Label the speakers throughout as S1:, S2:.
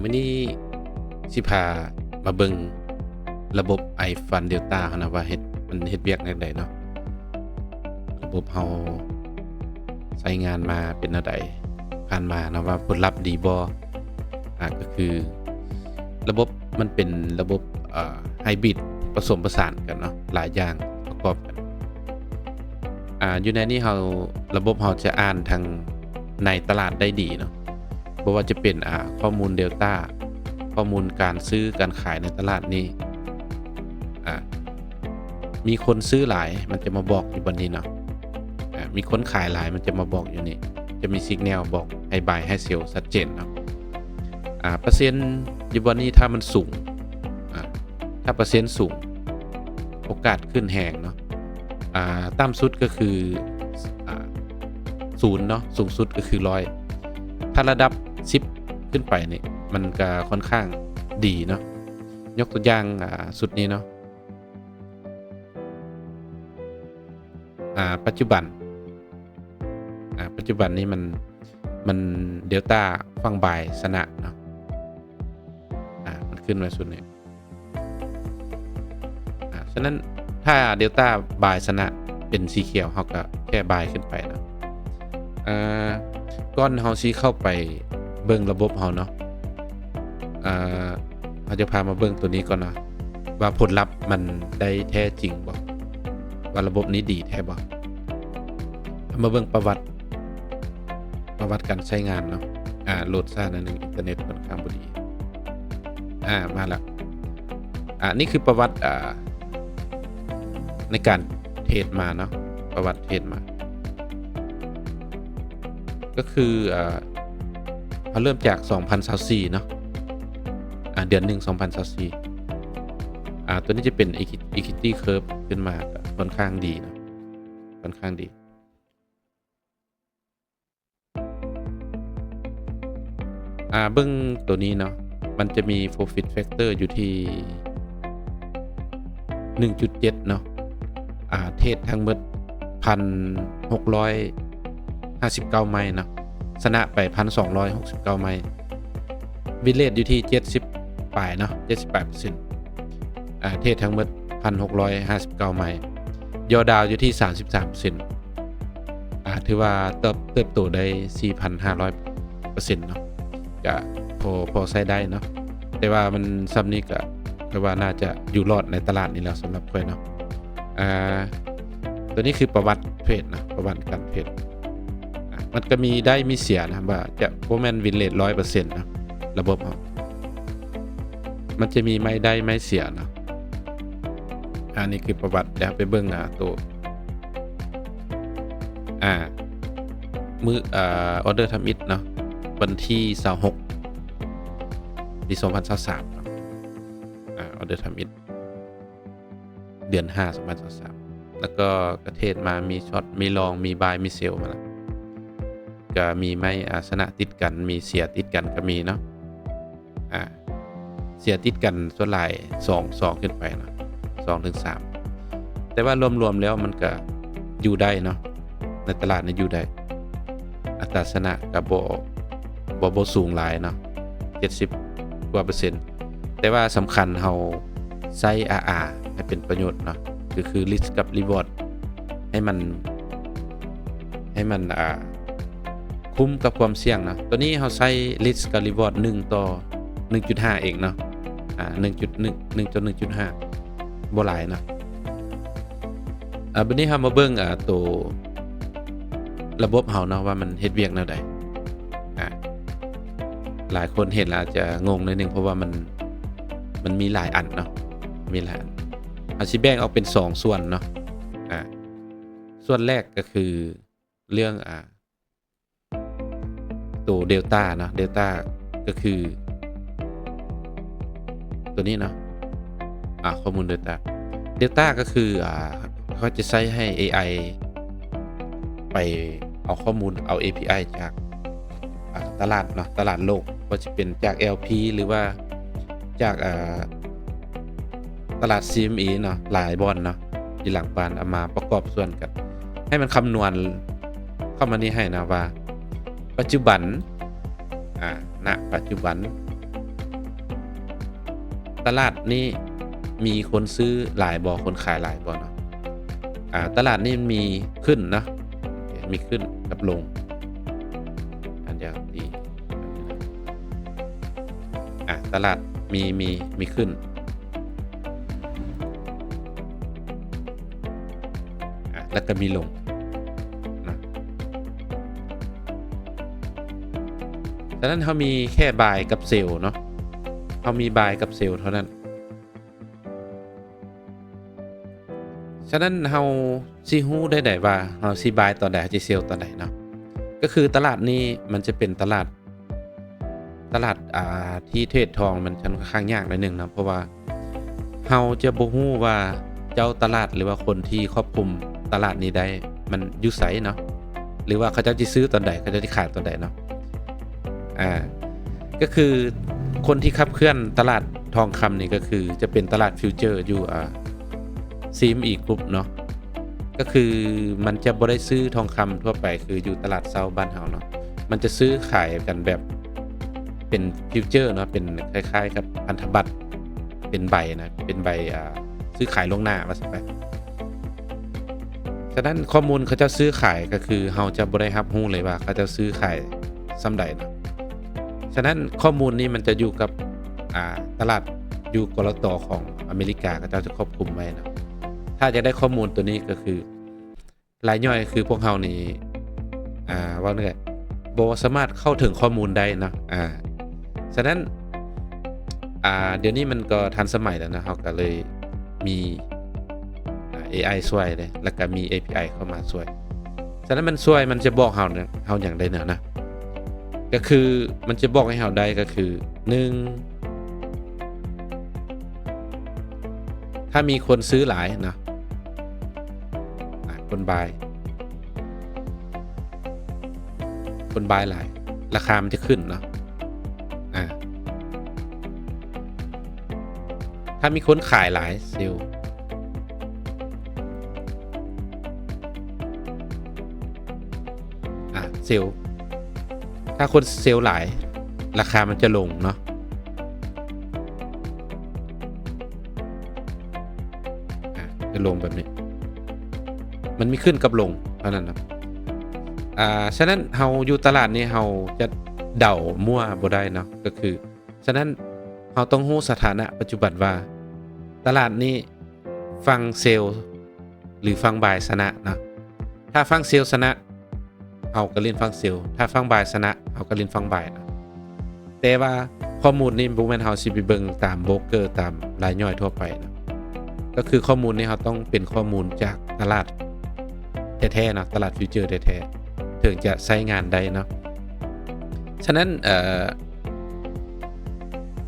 S1: มื้อนี้สิพามาเบิ่งระบบ iFund Delta เฮานะว่ามันเฮ็ดเวียกแนวใดเนาะระบบเฮาใช้งานมาเป็นแนวใดผ่านมาเนาะว่าผลลัพธ์ดีบ่ก็คือระบบมันเป็นระบบไฮบริดผสมผสานกันเนาะหลายอย่างประกอบกันอยู่ในนี้ระบบเฮาจะอ่านทางในตลาดได้ดีเนาะบ่ว่าจะเป็นข้อมูล Delta ข้อมูลการซื้อการขายในตลาดนี้มีคนซื้อหลายมันจะมาบอกอยู่บนนี้เนาะมีคนขายหลายมันจะมาบอกอยู่นี่จะมีสัญญาณบอกให้ buy ให้ sell ชัดเจนเนาะเปอร์เซ็นต์อยู่บนนี้ถ้ามันสูงถ้าเปอร์เซ็นต์สูงโอกาสขึ้นแหงเนาะต่ำสุดก็คือ0เนาะสูงสุดก็คือ100ถ้าระดับ10ขึ้นไปนี่มันก็ค่อนข้างดีเนาะยกตัวอย่างสุดนี้เนาะปัจจุบันนี้มัน Delta ฝั่งบ่ายชนะเนาะมันขึ้นมาสุดนี้ฉะนั้นถ้า Delta บ่ายชนะเป็นสีเขียวเฮาก็แค่บ่ายขึ้นไปเนาะก่อนเฮาสิเข้าไปเบิ่งระบบเฮาเนาะเราจะพามาเบิ่งตัวนี้ก่อนเนาะว่าผลลัพธ์มันได้แท้จริงบ่ว่าระบบนี้ดีแท้บ่มาเบิ่งประวัติการใช้งานเนาะโหลดซ่านั่นนึงอินเทอร์เน็ตค่อนข้างบ่ดีมาแล้วนี่คือประวัติในการเทรดมาเนาะประวัติเทรดมาก็คือเริ่มจาก2024เนาะเดือน1 2024ตัวนี้จะเป็น equity curve ขึ้นมาค่อนข้างดีนะค่อนข้างดีเบิ่งตัวนี้เนาะมันจะมี profit factor อยู่ที่ 1.7 เนาะเทรดทั้งหมด 1,659 ไม้เนาะชนะไป 1,269 ไม้วินเรทอยู่ที่70ปลายเนาะ 78% เทรดทั้งหมด 1,659 ไม้ยอดาวอยู่ที่ 33% ถือว่าเติบโตได้ 4,500% เนาะก็พอใช้ได้เนาะแต่ว่ามันซ้ำนี้ก็แปลว่าน่าจะอยู่รอดในตลาดนี้แล้วสำหรับข้อยเนาะตัวนี้คือประวัติเทรดนะประวัติการเทรดมันก็มีได้มีเสียนะว่าจะบ่แม่นวินเรท 100% นะระบบมันจะมีไม่ได้ไม่เสียนะนี่คือประวัติเดี๋ยวไปเบิ่งตัวมือออเดอร์ทำอิฐเนาะวันที่26ปี2023เนาะออเดอร์ทำอิฐเดือน5 2023แล้วก็กระเทศมามีช็อตมีลองมีบายมีเซลมาแล้วก็มีไม่ชนะติดกันมีเสียติดกันก็มีเนาะเสียติดกันส่วนหลาย2ขึ้นไปเนาะ2 ถึง 3แต่ว่ารวมๆแล้วมันก็อยู่ได้เนาะในตลาดนี้อยู่ได้อัตราชนะก็บ่สูงหลายเนาะ70กว่า%แต่ว่าสำคัญเฮาใช้ RR ให้เป็นประโยชน์เนาะคือ risk กับ reward ให้มันคุ้มกับความเสี่ยงนะตัวนี้เฮาใช้ risk กับ reward 1 ต่อ 1.5 เองเนาะ1.1 1.5 บ่หลายนะบัดนี้เฮามาเบิ่งตัวระบบเฮาเนาะว่ามันเฮ็ดเวียกแนวใดหลายคนเห็นแล้วอาจจะงงนิดนึงเพราะว่ามันมีหลายอันเนาะมีหลายอันสิแบ่งออกเป็น2ส่วนเนาะส่วนแรกก็คือเรื่องตัว Delta เนาะ Delta ก็คือตัวนี้เนาะข้อมูล Delta ก็คือเขาจะใช้ให้ AI ไปเอาข้อมูลเอา API จากตลาดเนาะตลาดโลกว่าจะเป็นจาก LP หรือว่าจากตลาด CME เนาะหลายบอนเนาะอยู่หลังบ้านเอามาประกอบส่วนกันให้มันคำนวณเข้ามานี่ให้นะว่าปัจจุบันณปัจจุบัน ตลาดนี้มีคนซื้อหลายบ่คนขายหลายบ่เนาะตลาดนี้มีขึ้นเนาะมีขึ้นกับลงอันอย่างดีตลาดมีขึ้นแล้วก็มีลงนะฉะนั้นเขามีแค่บายกับเซลล์เนาะเขามีบายกับเซลล์เท่านั้นฉะนั้นเราสิฮู้ได้ว่าเราสิบายตอนใดสิเซลล์ตอนใดเนาะก็คือตลาดนี้มันจะเป็นตลาดที่เทรดทองมันค่อนข้างยากหน่อยนึงนะเพราะว่าเราจะบ่ฮู้ว่าเจ้าตลาดหรือว่าคนที่ครอบคลุมตลาดนี้ได้มันอยู่ไสเนาะหรือว่าเขาจะซื้อตอนใดเขาจะขายตอนใดเนาะก็คือคนที่ขับเคลื่อนตลาดทองคำนี่ก็คือจะเป็นตลาดฟิวเจอร์อยู่ซีมอีกกรุ๊ปเนาะก็คือมันจะบ่ได้ซื้อทองคำทั่วไปคืออยู่ตลาดเซาบ้านเฮาเนาะมันจะซื้อขายกันแบบเป็นฟิวเจอร์เนาะเป็นคล้ายๆกับพันธบัตรเป็นใบนะเป็นใบซื้อขายล่วงหน้าว่าซั่นไปฉะนั้นข้อมูลเขาจะซื้อขายก็คือเฮาจะบ่ได้รับรู้เลยว่าเขาจะซื้อขายส่ำใดเนาะฉะนั้นข้อมูลนี้มันจะอยู่กับตลาดอยู่กลตของอเมริกาเขาจะควบคุมไว้นะถ้าจะได้ข้อมูลตัวนี้ก็คือรายย่อยคือพวกเฮานี่ว่าไงบ่สามารถเข้าถึงข้อมูลได้นะฉะนั้นเดี๋ยวนี้มันก็ทันสมัยแล้วนะเฮาก็เลยมีAI ช่วยเลยแล้วก็มี API เข้ามาช่วยฉะนั้นมันช่วยมันจะบอกเฮาอย่างใดนะก็คือมันจะบอกให้เฮาได้ก็คือ1ถ้ามีคนซื้อหลายนะคนบายหลายราคามันจะขึ้นเนาะถ้ามีคนขายหลายเซลล์เซลล์ถ้าคนเซลล์หลายราคามันจะลงเนาะจะลงแบบนี้มันมีขึ้นกับลงเท่านั้นนะฉะนั้นเฮาอยู่ตลาดนี้เฮาจะเดามั่วบ่ได้เนาะก็คือฉะนั้นเฮาต้องรู้สถานะปัจจุบันว่าตลาดนี้ฟังเซลล์หรือฟังบายชนะนะถ้าฟังเซลล์ชนะเฮาก็เล่นฟังเซลล์ถ้าฟังบายชนะเฮาก็เล่นฟังบายนะแต่ว่าข้อมูลนี้บ่แม่นเฮาสิไปเบิ่งตามโบรกเกอร์ตามรายย่อยทั่วไปนะก็คือข้อมูลนี้เฮาต้องเป็นข้อมูลจากตลาดแท้ๆนะตลาดฟิวเจอร์แท้ๆถึงจะใช้งานได้เนาะฉะนั้น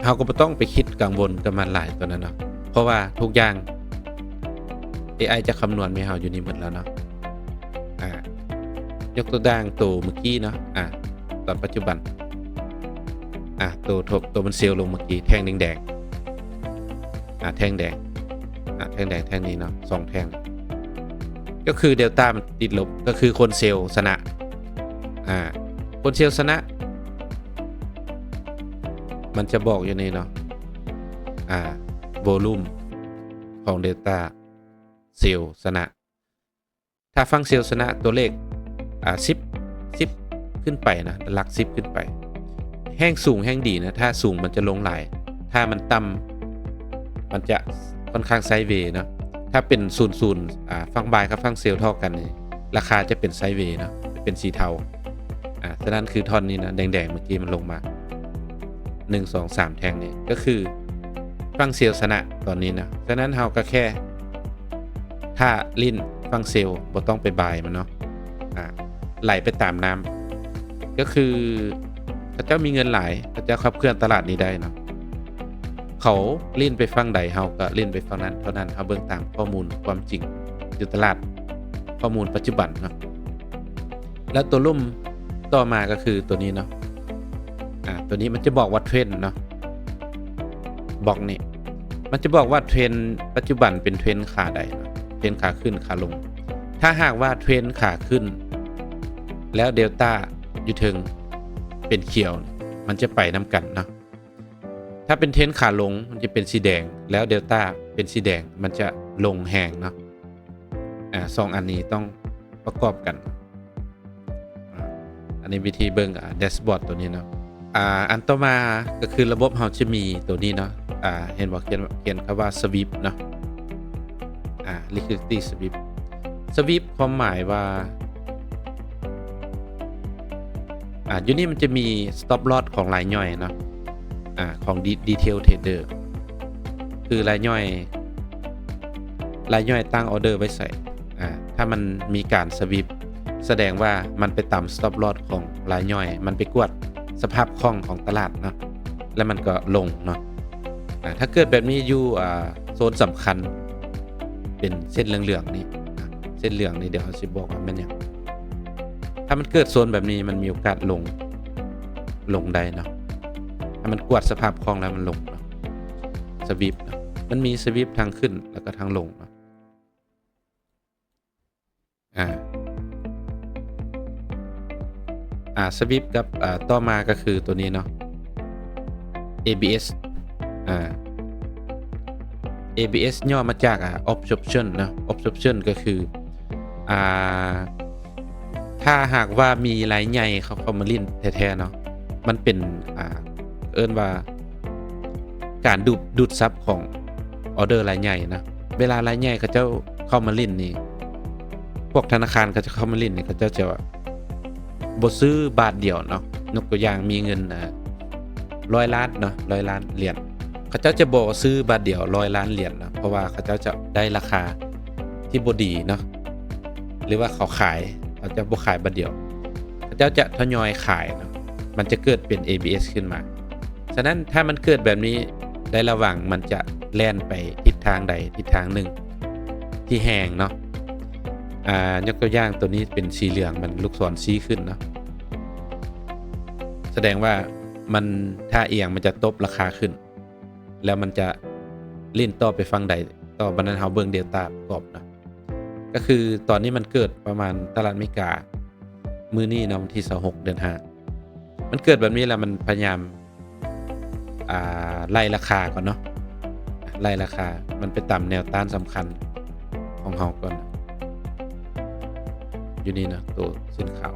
S1: เฮาก็บ่ต้องไปคิดกังวลกับมันหลายตัวนั้นเนาะเพราะว่าทุกอย่าง AI จะคำนวณให้เฮาอยู่นี่หมดแล้วเนาะยกตัวอย่างตัวเมื่อกี้เนาะตอนปัจจุบันตัวมันเซลล์ลงเมื่อกี้แท่งแดงแท่งแดงแท่งแดงแท่งนี้เนาะ2แท่งก็คือเดลต้ามันติดลบก็คือคนเซลล์ชนะคนเซลล์ชนะมันจะบอกอยู่นี่เนาะโวลูมของเดลต้าเซลล์ชนะถ้าฟังเซลล์ชนะตัวเลข10ขึ้นไปนะหลัก10ขึ้นไปแห้งสูงแห้งดีนะถ้าสูงมันจะลงหลายถ้ามันต่ำมันจะค่อนข้างไซด์เวย์เนาะถ้าเป็น0ฟังบายกับฟังเซลล์เท่ากันนี่ราคาจะเป็นไซด์เวย์เนาะเป็นสีเทาฉะนั้นคือท่อนนี้นะแดงๆเมื่อกี้มันลงมา1 2 3แท่งนี่ก็คือฟังเซลล์ชนะตอนนี้นะฉะนั้นเฮาก็แค่ถ้าลิ้นฟังเซลล์บ่ต้องไปบายมันเนาะไหลไปตามน้ำก็คือพระเจ้ามีเงินหลายพระเจ้าขับเคลื่อนตลาดนี้ได้เนาะเขาลิ้นไปฟังใดเฮาก็ลิ้นไปฟังนั้นเท่านั้นเฮาเบิ่งตามข้อมูลความจริงอยู่ตลาดข้อมูลปัจจุบันเนาะแล้วตัวลุ่มต่อมาก็คือตัวนี้เนาะตัวนี้มันจะบอกว่าเทรนด์เนาะบอกนี่มันจะบอกว่าเทรนด์ปัจจุบันเป็นเทรนด์ขาใดเนาะเทรนด์ขาขึ้นขาลงถ้าหากว่าเทรนด์ขาขึ้นแล้วเดลต้าอยู่ถึงเป็นเขียวมันจะไปนำกันเนาะ ถ้าเป็นเทรนขาลงมันจะเป็นสีแดงแล้วเดลต้าเป็นสีแดงมันจะลงแหงเนาะสองอันนี้ต้องประกอบกันอันนี้วิธีเบิ่งแดชบอร์ดตัวนี้เนาะอันต่อมาก็คือระบบเราจะมีตัวนี้เนาะเห็นบอกเขียนคำว่า sweep เนาะliquidity sweep ความหมายว่าอยู่นี่มันจะมี stop loss ของรายย่อยเนาะของ detail trader คือรายย่อยตั้งออเดอร์ไว้ใส่ถ้ามันมีการสวิปแสดงว่ามันไปต่ำ stop loss ของรายย่อยมันไปกวดสภาพคล่องของตลาดเนาะแล้วมันก็ลงเนาะถ้าเกิดแบบนี้อยู่โซนสำคัญเป็นเส้นเหลืองๆนี่เส้นเหลืองนี่เดี๋ยวเขาสิบอกว่ามันยังถ้ามันเกิดโซนแบบนี้มันมีโอกาสลงได้เนาะถ้ามันกวดสภาพคล่องแล้วมันลงเนาะสวิปเนาะมันมีสวิปทางขึ้นแล้วก็ทางลงเนาะสวิปกับต่อมาก็คือตัวนี้เนาะ ABS ABS ย่อมาจากoption นะ option ก็คือถ้าหากว่ามีรายใหญ่เขามาลิ้นแท้ๆเนาะมันเป็นเอิ้นว่าการดูดซับของออเดอร์รายใหญ่นะเวลารายใหญ่เขาเจ้าเข้ามาลิ้นนี่พวกธนาคารเขาจะเข้ามาลิ้นนี่เขาเจ้าจะบ่ซื้อบาทเดียวเนาะยกตัวอย่างมีเงิน100 ล้านเนาะ100 ล้านเหรียญเขาเจ้าจะบอกซื้อบาทเดียว100 ล้านเหรียญนะเพราะว่าเขาเจ้าจะได้ราคาที่บ่ดีเนาะหรือว่าเขาจะบ่ขายบาทเดียวเขาเจ้าจะทยอยขายเนาะมันจะเกิดเป็น ABS ขึ้นมาฉะนั้นถ้ามันเกิดแบบนี้ได้ระวังมันจะแล่นไปทิศทางใดทิศทางหนึ่งที่แห้งเนาะยกตัวอย่างตัวนี้เป็นสีเหลืองมันลูกศรชี้ขึ้นเนาะแสดงว่ามันถ้าเอียงมันจะตบราคาขึ้นแล้วมันจะลิ้นต่อไปฟังใดต่อบันนั้นเฮาเบิ่งเดลต้าประกอบนะก็คือตอนนี้มันเกิดประมาณตลาดอเมริกามื้อนี้เนาะวันที่26 เดือน 5มันเกิดแบบนี้แล้วมันพยายามไล่ราคาก่อนเนาะไล่ราคามันไปต่ำแนวต้านสำคัญของเฮาก่อนอยู่นี่นะตัวเส้นขาว